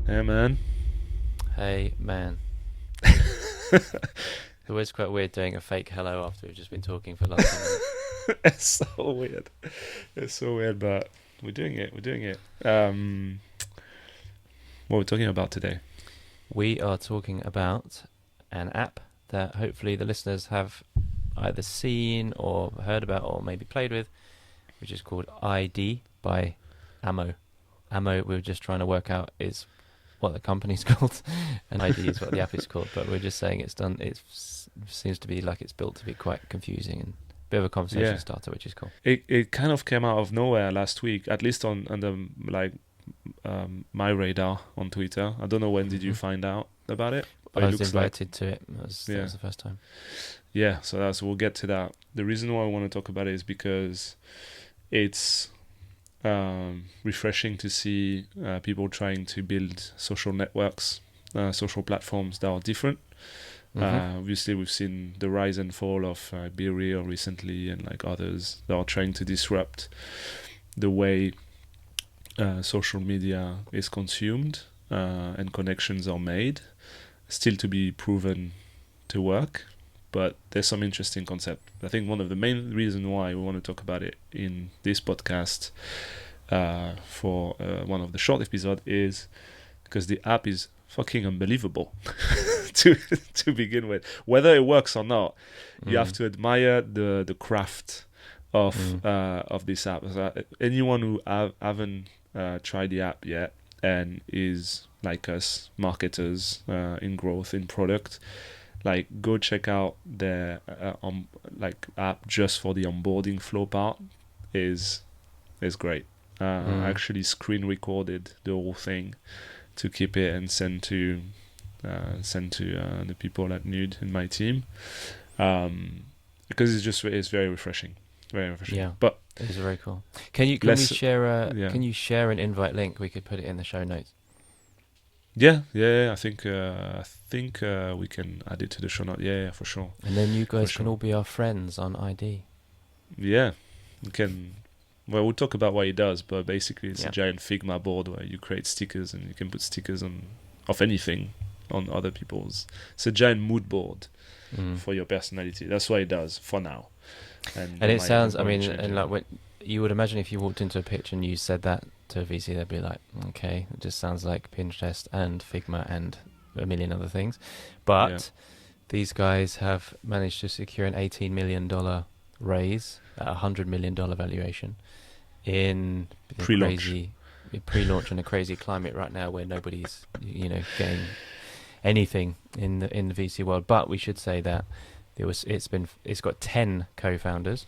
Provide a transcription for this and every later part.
Hey man. Hey, man. It's always quite weird doing a fake hello after we've just been talking for the last 10 minutes. It's so weird. It's so weird, but we're doing it. We're doing it. What we're talking about today? We are talking about an app that hopefully the listeners have either seen or heard about or maybe played with, which is called ID by Ammo. Ammo, we were just trying to work out is what the company's called, and ID is what the app is called, but we're just saying it seems to be like it's built to be quite confusing and a bit of a conversation Yeah. starter, which is cool. It kind of came out of nowhere last week, at least on the like my radar on Twitter. I don't know when did you hmm find out about it, but I it was looks like invited to it. That yeah, was the first time. yeah. So that's we'll get to that. The reason why I want to talk about it is because it's refreshing to see people trying to build social networks, social platforms that are different. hmm Obviously, we've seen the rise and fall of Be Real recently, and like others that are trying to disrupt the way social media is consumed and connections are made. Still to be proven to work, but there's some interesting concept. I think one of the main reasons why we want to talk about it in this podcast for one of the short episodes is because the app is fucking unbelievable to to begin with. Whether it works or not, you have Mm. to admire the craft Mm. of this app. So anyone who haven't tried the app yet and is like us marketers in growth in product, like go check out their like app just for the onboarding flow part is great. I Mm. actually screen recorded the whole thing to keep it and send to the people at Nude in my team, because it's very refreshing, very refreshing. Yeah, But it is very cool. Can we less, share a yeah, can you share an invite link? We could put it in the show notes. yeah. I think we can add it to the show note. Yeah, for sure, And then you for guys can sure. all be our friends on ID. Yeah, we can. Well, we'll talk about what it does, but basically, it's a Yeah. giant Figma board where you create stickers and you can put stickers on of anything on other people's. It's a giant mood board Mm. for your personality. That's what it does for now, and And they it might sounds, I probably mean, change and it. like when you would imagine if you walked into a pitch and you said that to a VC, they'd be like, okay, it just sounds like Pinterest and Figma and a million other things. Yeah, But these guys have managed to secure an $18 million raise at a $100 million valuation in the pre-launch. crazy pre-launch in a crazy climate right now where nobody's getting anything in the VC world. But we should say that it's got 10 co-founders,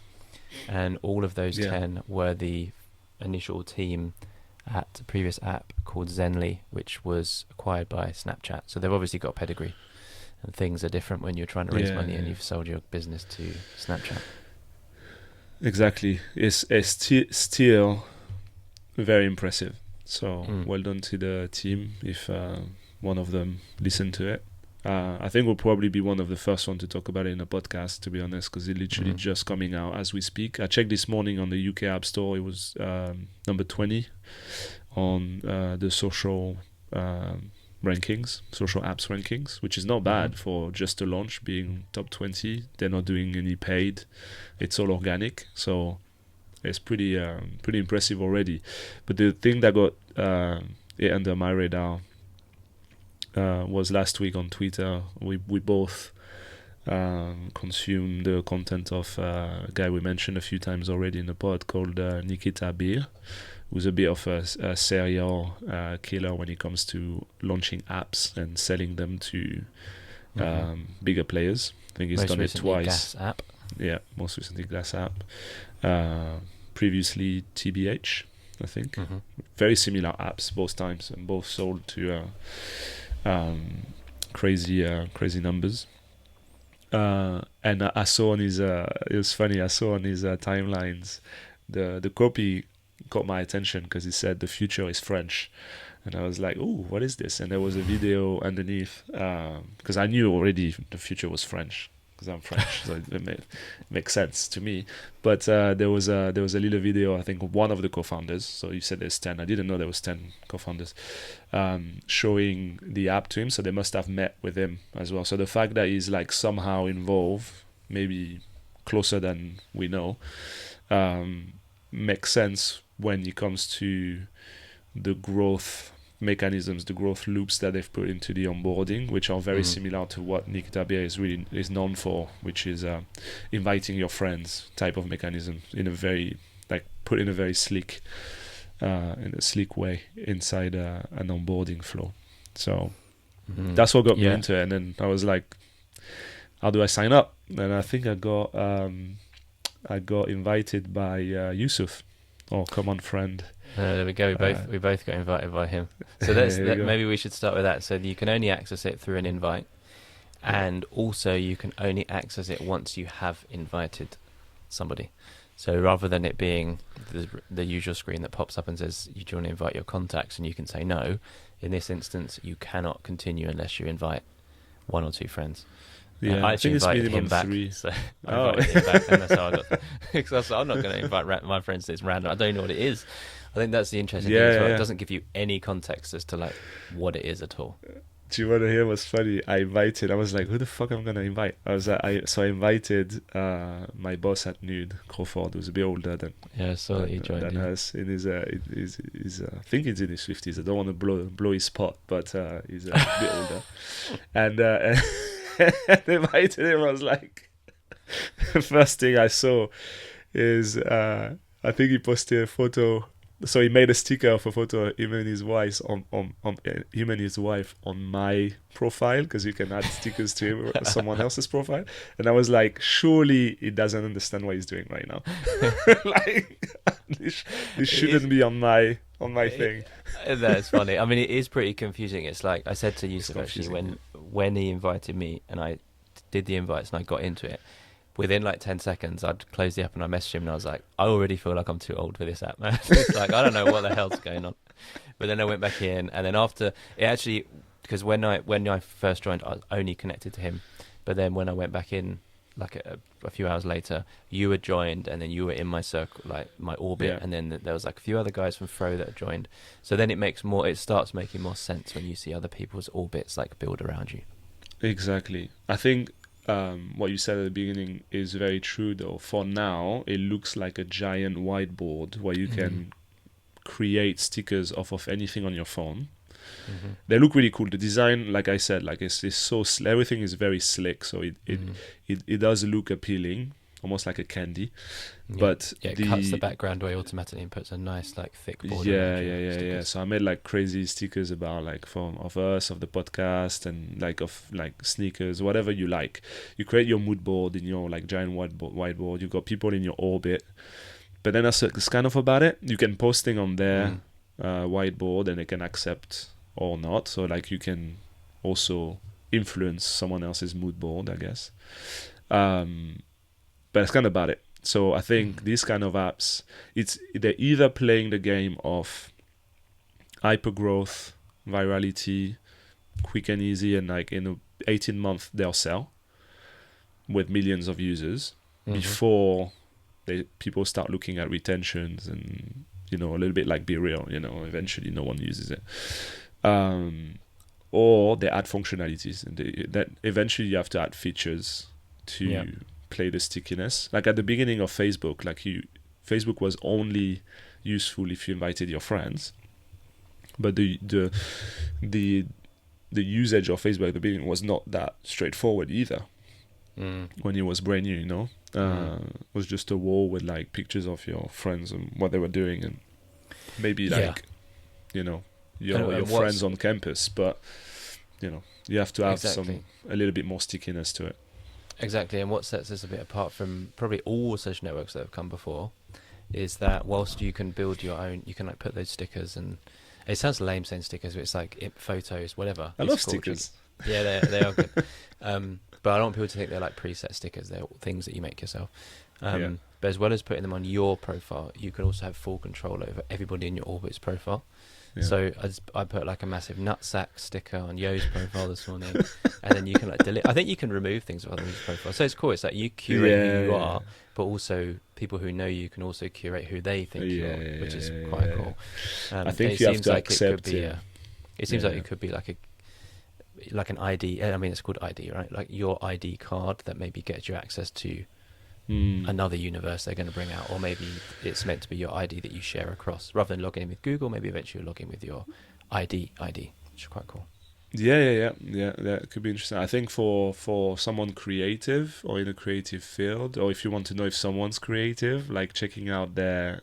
and all of those Yeah, 10 were the initial team at a previous app called Zenly, which was acquired by Snapchat. So they've obviously got pedigree, and things are different when you're trying to raise money and yeah. you've sold your business to Snapchat. Exactly. It's still very impressive. So Mm. well done to the team if one of them listened to it. I think we'll probably be one of the first one to talk about it in a podcast, to be honest, because it's literally Mm. just coming out as we speak. I checked this morning on the UK App Store; it was number 20 on the social rankings, social apps rankings, which is not Mm-hmm. bad for just a launch being top 20. They're not doing any paid; it's all organic, so it's pretty impressive already. But the thing that got it under my radar was last week on Twitter. We both consumed the content of a guy we mentioned a few times already in the pod called Nikita Beer, who's a bit of a serial killer when it comes to launching apps and selling them to Mm-hmm. bigger players. I think he's Most done it recently, twice. Gas app. Yeah, most recently Glass App. Previously TBH, I think. Mm-hmm. Very similar apps both times, and both sold to crazy numbers. And I saw on his it was funny. I saw on his timelines the copy caught my attention because he said the future is French, and I was like, "Oh, what is this?" And there was a video underneath because I knew already the future was French because I'm French, so it makes sense to me. But there was a little video. I think one of the co-founders. So you said there's 10. I didn't know there was 10 co-founders, showing the app to him. So they must have met with him as well. So the fact that he's like somehow involved, maybe closer than we know, makes sense when it comes to the growth mechanisms, the growth loops that they've put into the onboarding, which are very similar to what Nikita Beer is known for, which is inviting your friends type of mechanism in a very put in a very slick way inside an onboarding flow. So that's what got me into it. And then I was like, how do I sign up? And I think I got invited by Yusuf, our common friend. There we go. We both got invited by him. So maybe we should start with that. So you can only access it through an invite, and also you can only access it once you have invited somebody. So rather than it being the usual screen that pops up and says, "Do you want to invite your contacts?" and you can say no, in this instance you cannot continue unless you invite 1 or 2 friends. Yeah, I actually invited him back. 3. So I invited him back, and that's how I got. Because I'm not going to invite my friends to this random. I don't know what it is. I think that's the interesting thing as well. It doesn't give you any context as to like what it is at all. Do you want to hear what's funny? I was like, who the fuck am I gonna invite? I invited my boss at Nude, Crawford, who's a bit older than I saw that he joined than us. In his I think he's in his 50s. I don't want to blow his spot, but he's a bit older. And I invited him. I was like, the first thing I saw is I think he posted a photo. So he made a sticker of a photo of him and his wife on my profile, because you can add stickers to him or someone else's profile. And I was like, surely he doesn't understand what he's doing right now. Like this shouldn't be on my thing. That's funny. I mean, it is pretty confusing. It's like I said to Yusuf actually when he invited me and I did the invites and I got into it. Within like 10 seconds, I'd close the app and I messaged him and I was like, I already feel like I'm too old for this app, man. It's like, I don't know what the hell's going on. But then I went back in, and then after it actually, because when I first joined, I was only connected to him. But then when I went back in, like a few hours later, you had joined, and then you were in my circle, like my orbit, and then there was like a few other guys from Fro that had joined. So then it starts making more sense when you see other people's orbits like build around you. Exactly. I think what you said at the beginning is very true, though. For now, it looks like a giant whiteboard where you can create stickers off of anything on your phone. They look really cool. The design, like I said, like it's so everything is very slick, so it does look appealing, almost like a candy. But it cuts the background away automatically and puts a nice like thick border. Yeah. So I made like crazy stickers about like of us, of the podcast, and like of like sneakers, whatever you like. You create your mood board in your like giant whiteboard. You got people in your orbit, but then that's kind of about it. You can post things on their whiteboard, and they can accept or not. So like you can also influence someone else's mood board, I guess. But that's kind of about it. So I think these kind of apps, they're either playing the game of hyper growth, virality, quick and easy, and like in 18 months they'll sell with millions of users before people start looking at retentions and, you know, a little bit like Be Real, you know, eventually no one uses it. Or they add functionalities, and that eventually you have to add features to play the stickiness. Like at the beginning of Facebook, Facebook was only useful if you invited your friends, but the usage of Facebook at the beginning was not that straightforward either. When it was brand new, you know, it was just a wall with like pictures of your friends and what they were doing, and maybe like you know your friends on campus, but you know you have to have a little bit more stickiness to it. Exactly, and what sets this a bit apart from probably all social networks that have come before is that whilst you can build your own, you can like put those stickers, and it sounds lame saying stickers, but it's like photos, whatever. I love stickers. Yeah, they are good. But I don't want people to think they're like preset stickers. They're things that you make yourself. But as well as putting them on your profile, you can also have full control over everybody in your Orbit's profile. Yeah. So I put like a massive nutsack sticker on Yo's profile this morning, and then you can like delete. I think you can remove things on his profile. So it's cool. It's like you curate who you are, but also people who know you can also curate who they think you are, which is quite cool. I think you have to accept it. It seems like it could be like an ID. I mean, it's called ID, right? Like your ID card that maybe gets you access to another universe they're going to bring out, or maybe it's meant to be your ID that you share across, rather than logging in with Google. Maybe eventually you'll log in with your ID, which is quite cool. Yeah. That could be interesting. I think for someone creative or in a creative field, or if you want to know if someone's creative, like checking out their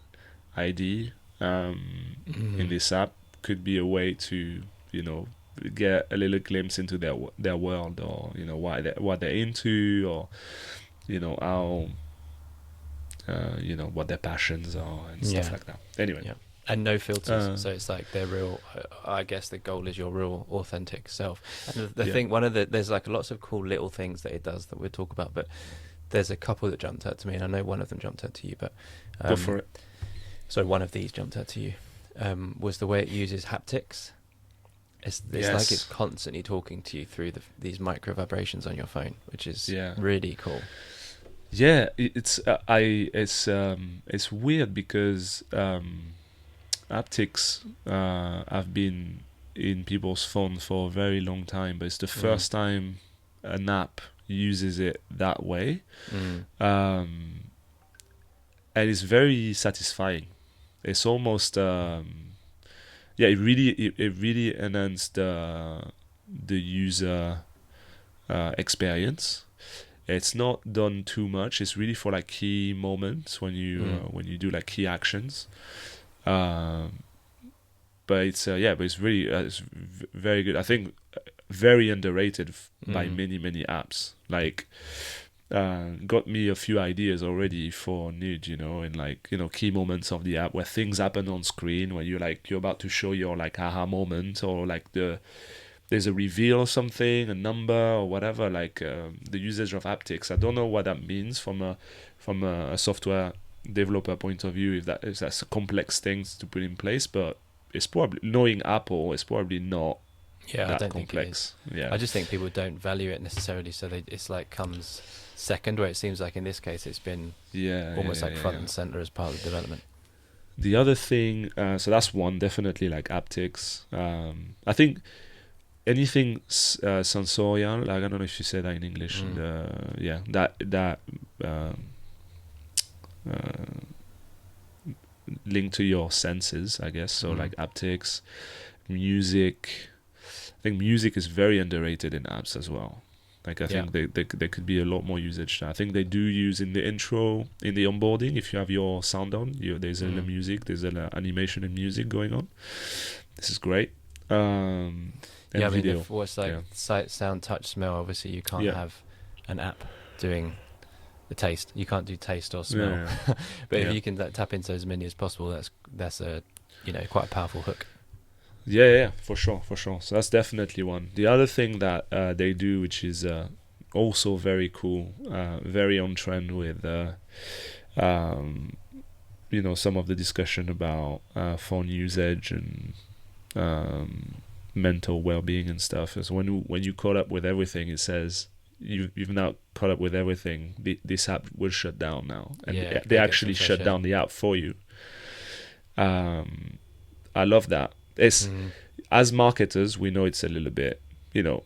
ID in this app could be a way to, you know, get a little glimpse into their world, or, you know, what they're into, or, you know, how you know, what their passions are and stuff like that. Anyway, and no filters, so it's like they're real. I guess the goal is your real authentic self. And the thing, there's like lots of cool little things that it does that we'll talk about, but there's a couple that jumped out to me, and I know one of them jumped out to you, but go for it. So one of these jumped out to you, was the way it uses haptics. It's like it's constantly talking to you through these micro vibrations on your phone, which is really cool. Yeah, it's weird because haptics have been in people's phones for a very long time, but it's the first time an app uses it that way, and it's very satisfying. It's almost it really enhanced the user experience. It's not done too much. It's really for like key moments when you do like key actions. But it's really it's very good. I think very underrated by many apps. Like got me a few ideas already for Nude, you know, and like, you know, key moments of the app where things happen on screen, where you're about to show your like aha moment, or like there's a reveal of something, a number or whatever, like the usage of haptics. I don't know what that means from a software developer point of view, if that's a complex things to put in place, but it's probably, knowing Apple, it's probably not that I don't complex. Think it is. I just think people don't value it necessarily, so it's like comes second, where it seems like in this case it's been almost front and center as part of the development. The other thing, so that's one, definitely like haptics. I think anything sensorial, like, I don't know if you say that in English. That linked to your senses, I guess. So like haptics, music. I think music is very underrated in apps as well. Like I think there could be a lot more usage. I think they do use in the intro, in the onboarding, if you have your sound on, there's a little music, there's an animation and music going on. This is great. And video. What's like sight, sound, touch, smell. Obviously, you can't have an app doing the taste. You can't do taste or smell. But if you can tap into as many as possible, that's a quite a powerful hook. Yeah, for sure. So that's definitely one. The other thing that they do, which is also very cool, very on trend with some of the discussion about phone usage and mental well-being and stuff, is when you caught up with everything, it says you've now caught up with everything, this app will shut down now, and they actually shut down the app for you. I love that. It's as marketers, we know it's a little bit, not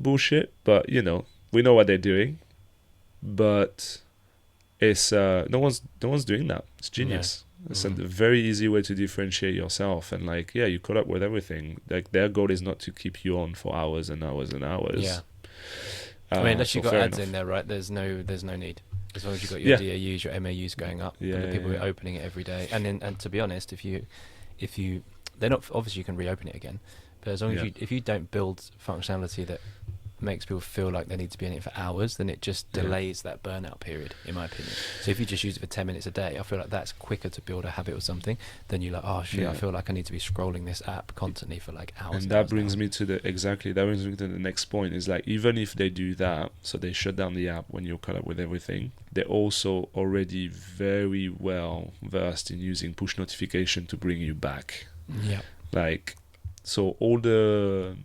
bullshit, but we know what they're doing, but it's no one's doing that. It's genius. It's a very easy way to differentiate yourself, and you caught up with everything. Like, their goal is not to keep you on for hours and hours and hours. I mean, unless you've got ads in there, right? There's no need. As long as you've got your DAUs, your MAUs going up, and the people who are opening it every day. And to be honest, if you they're not, obviously you can reopen it again, but as long as if you don't build functionality that makes people feel like they need to be in it for hours, then it just delays that burnout period, in my opinion. So if you just use it for 10 minutes a day, I feel like that's quicker to build a habit or something than you're like, oh shit, I feel like I need to be scrolling this app constantly for like hours. And that brings me to the next point, is like, even if they do that, so they shut down the app when you're caught up with everything, they're also already very well versed in using push notification to bring you back. Yeah. Like, so all the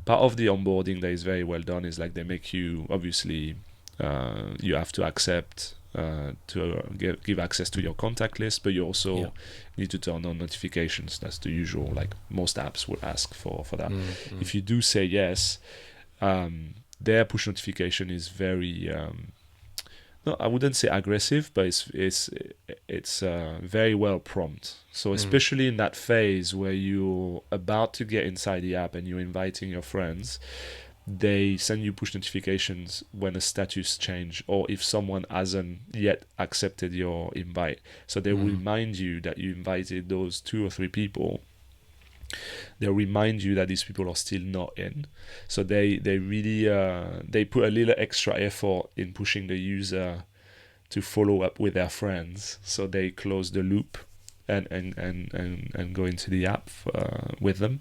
part of the onboarding that is very well done is like, they make you, obviously, you have to accept to give access to your contact list, but you also need to turn on notifications. That's the usual, like most apps will ask for that. If you do say yes, their push notification is very no, I wouldn't say aggressive, but it's very well prompt. So especially in that phase where you're about to get inside the app and you're inviting your friends, they send you push notifications when a status change, or if someone hasn't yet accepted your invite. So they remind you that you invited those 2 or 3 people. They'll remind you that these people are still not in. So they really they put a little extra effort in pushing the user to follow up with their friends. So they close the loop and go into the app with them.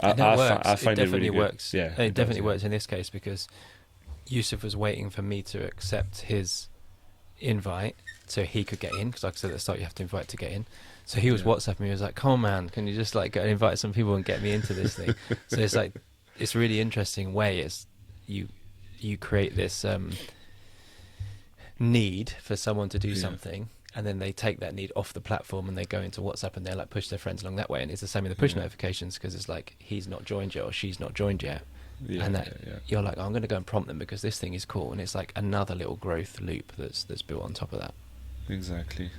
And I find it it definitely really works. good. Yeah, it definitely works in this case, because Yusuf was waiting for me to accept his invite so he could get in, because like I said at the start, you have to invite to get in. So he was WhatsApping me. He was like, "Come on, man, can you just like go and invite some people and get me into this thing?" So it's like, it's really interesting way. It's you create this need for someone to do something, and then they take that need off the platform and they go into WhatsApp and they like push their friends along that way. And it's the same with the push notifications, because it's like, he's not joined yet or she's not joined yet. And that you're like, oh, I'm going to go and prompt them because this thing is cool. And it's like another little growth loop that's built on top of that. Exactly.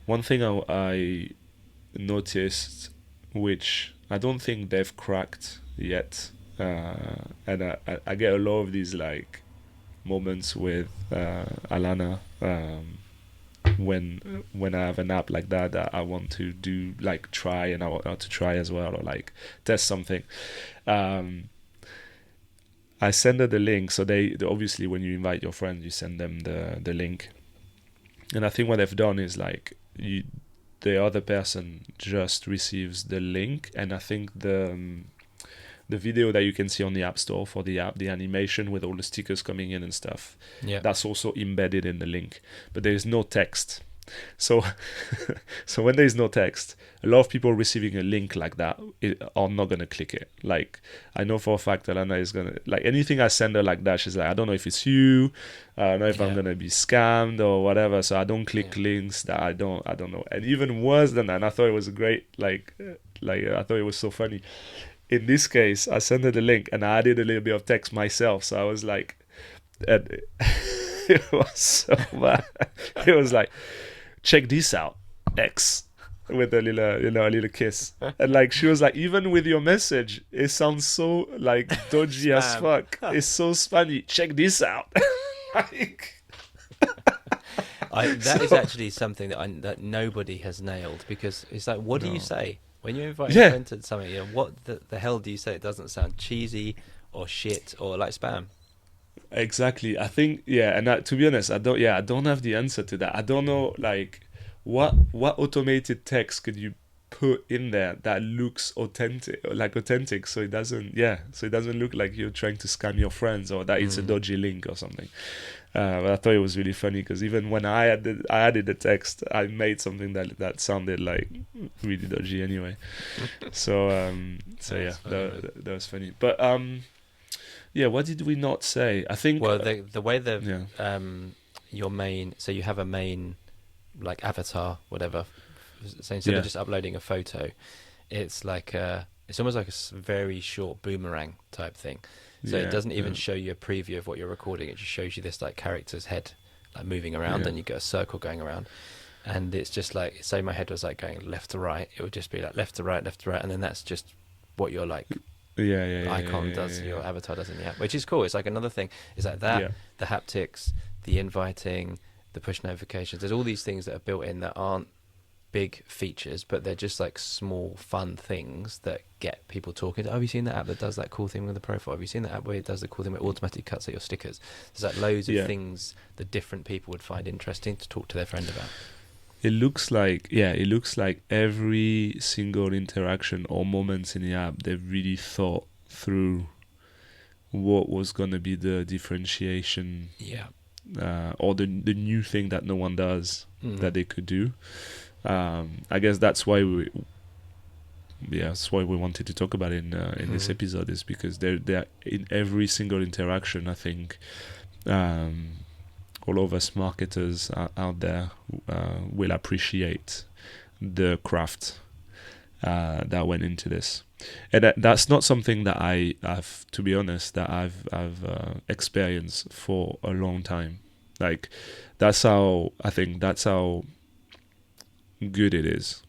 One thing I noticed, which I don't think they've cracked yet, and I get a lot of these like moments with Alana when I have an app like that I want to do, like try, and I want to try as well, or like test something. I send her the link. So they obviously, when you invite your friends, you send them the link. And I think what they've done is like, the other person just receives the link, and I think the video that you can see on the App Store for the app, the animation with all the stickers coming in and stuff, that's also embedded in the link, but there is no text. So when there is no text, a lot of people receiving a link like that are not going to click it. Like, I know for a fact Alana is going to, like, anything I send her like that, she's like, I don't know if it's you, I don't know if I'm going to be scammed or whatever, so I don't click links that I don't know. And even worse than that, and I thought it was great, like I thought it was so funny. In this case, I sent her the link and I added a little bit of text myself. So I was like, it was so bad. It was like, check this out, X, with a little kiss. And like, she was like, even with your message, it sounds so like dodgy as fuck. It's so spammy. Check this out. Like, that is actually something that nobody has nailed, because it's like, what do you say when you invite a friend to something? You know, what the hell do you say? It doesn't sound cheesy or shit or like spam. Exactly. I think, and to be honest, I don't have the answer to that. I don't know, like, what automated text could you put in there that looks authentic, so it doesn't look like you're trying to scam your friends, or that it's a dodgy link or something. But I thought it was really funny, because even when I added the text, I made something that sounded like really dodgy anyway. So that was funny. But what did we not say? I think the way your main, so you have a main like avatar, whatever. So instead of just uploading a photo, it's like it's almost like a very short boomerang type thing. So it doesn't even show you a preview of what you're recording. It just shows you this like character's head like moving around, and you get a circle going around. And it's just like, say my head was like going left to right, it would just be like left to right, and then that's just what your like icon does, your avatar does in the app, which is cool. It's like another thing. It's like that, the haptics, the inviting, the push notifications. There's all these things that are built in that aren't big features, but they're just like small fun things that get people talking. Oh, have you seen that app that does that cool thing with the profile? Have you seen that app where it does the cool thing where it automatically cuts out your stickers? There's like loads of things that different people would find interesting to talk to their friend about. It looks like every single interaction or moments in the app, they've really thought through what was going to be the differentiation, or the new thing that no one does that they could do. I guess that's why we wanted to talk about it in this episode, is because they're in every single interaction. I think all of us marketers out there will appreciate the craft that went into this, and that's not something that I've, to be honest, that I've experienced for a long time. Like that's how good it is.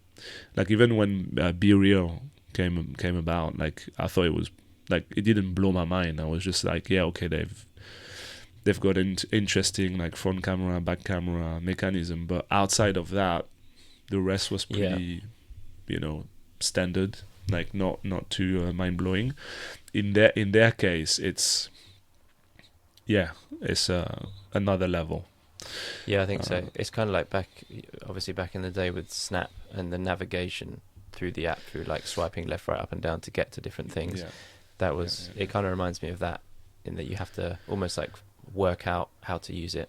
Like even when Be Real came about, like I thought it was like, it didn't blow my mind. I was just like, yeah, okay, they've got an interesting like front camera, back camera mechanism, but outside of that, the rest was pretty, standard, like not too mind blowing. In their case, it's another level. Yeah, I think so. It's kind of like back in the day with Snap and the navigation through the app, through like swiping left, right, up and down to get to different things. Yeah. That was, it kind of reminds me of that, in that you have to almost like work out how to use it,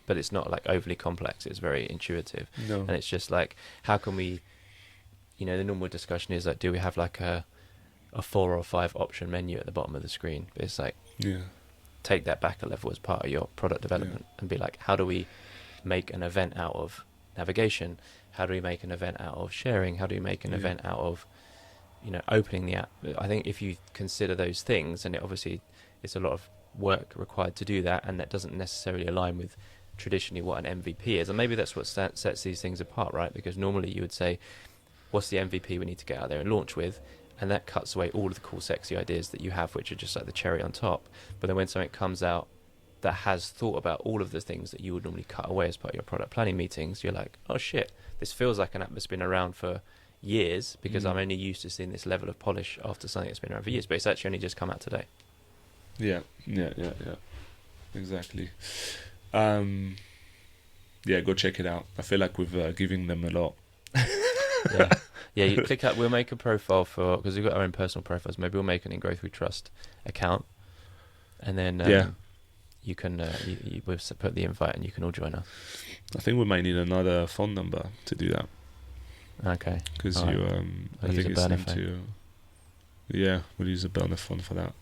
but it's not like overly complex. It's very intuitive. No. And it's just like, how can we, the normal discussion is like, do we have like a 4 or 5 option menu at the bottom of the screen? But it's like, take that back a level as part of your product development and be like, how do we make an event out of navigation? How do we make an event out of sharing? How do we make an event out of, opening the app? I think if you consider those things, and it's a lot of work required to do that, and that doesn't necessarily align with traditionally what an MVP is. And maybe that's what sets these things apart, right? Because normally you would say, what's the MVP we need to get out there and launch with? And that cuts away all of the cool, sexy ideas that you have, which are just like the cherry on top. But then when something comes out that has thought about all of the things that you would normally cut away as part of your product planning meetings, you're like, oh shit, this feels like an app that's been around for years, because I'm only used to seeing this level of polish after something that's been around for years, but it's actually only just come out today. Yeah. Exactly. Go check it out. I feel like we've given them a lot. Yeah, you click up. We'll make a profile because we've got our own personal profiles. Maybe we'll make an In Growth We Trust account, and then you can we'll put the invite and you can all join us. I think we might need another phone number to do that. Okay. Because I think it's linked to. Yeah, we'll use a burner phone for that.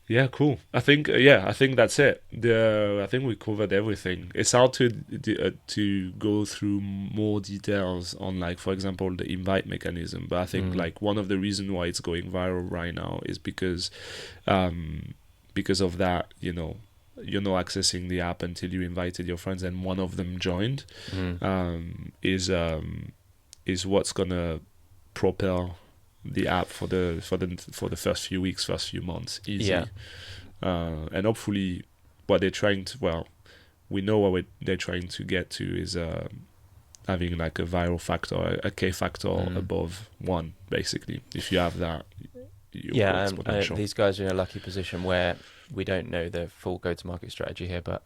Yeah, cool. I think that's it. I think we covered everything. It's hard to go through more details on, like, for example, the invite mechanism. But I think like one of the reasons why it's going viral right now is because of that. You're not accessing the app until you invited your friends, and one of them joined. Is what's gonna propel the app for the first few weeks, first few months, easy. And hopefully what they're trying to, we know what they're trying to get to is having like a viral factor, a K factor above 1, basically. If you have that, these guys are in a lucky position where we don't know the full go-to-market strategy here, but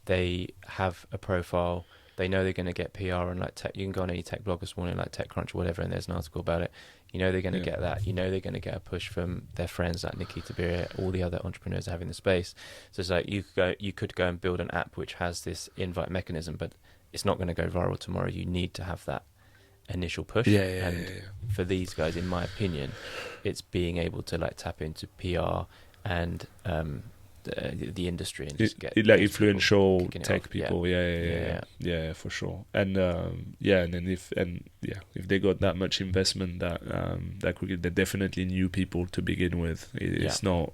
they have a profile. They know they're going to get PR, and like tech, you can go on any tech blog this morning, like TechCrunch or whatever, and there's an article about it. They're going to get that. They're going to get a push from their friends like Nikki Tabiria, all the other entrepreneurs having the space. So it's like you could go and build an app which has this invite mechanism, but it's not going to go viral tomorrow. You need to have that initial push. For these guys, in my opinion, it's being able to like tap into PR and the industry and just get like influential tech people. Yeah, for sure. And and then if they got that much investment, they're definitely new people to begin with. It's not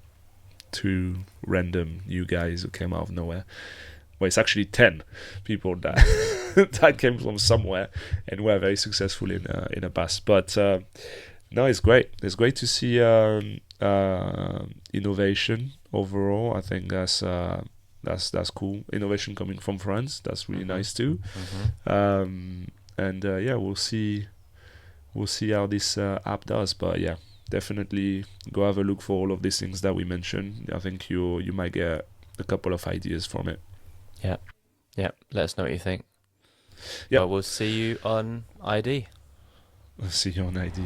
2 random new guys who came out of nowhere. Well, it's actually 10 people that that came from somewhere and were very successful in a past. But no, it's great. It's great to see innovation overall. I think that's cool. Innovation coming from France, that's really nice too. And yeah, we'll see how this app does. But yeah, definitely go have a look for all of these things that we mentioned. I think you might get a couple of ideas from it. Yeah. Let us know what you think. Yep. Well, we'll see you on ID. See you on ID.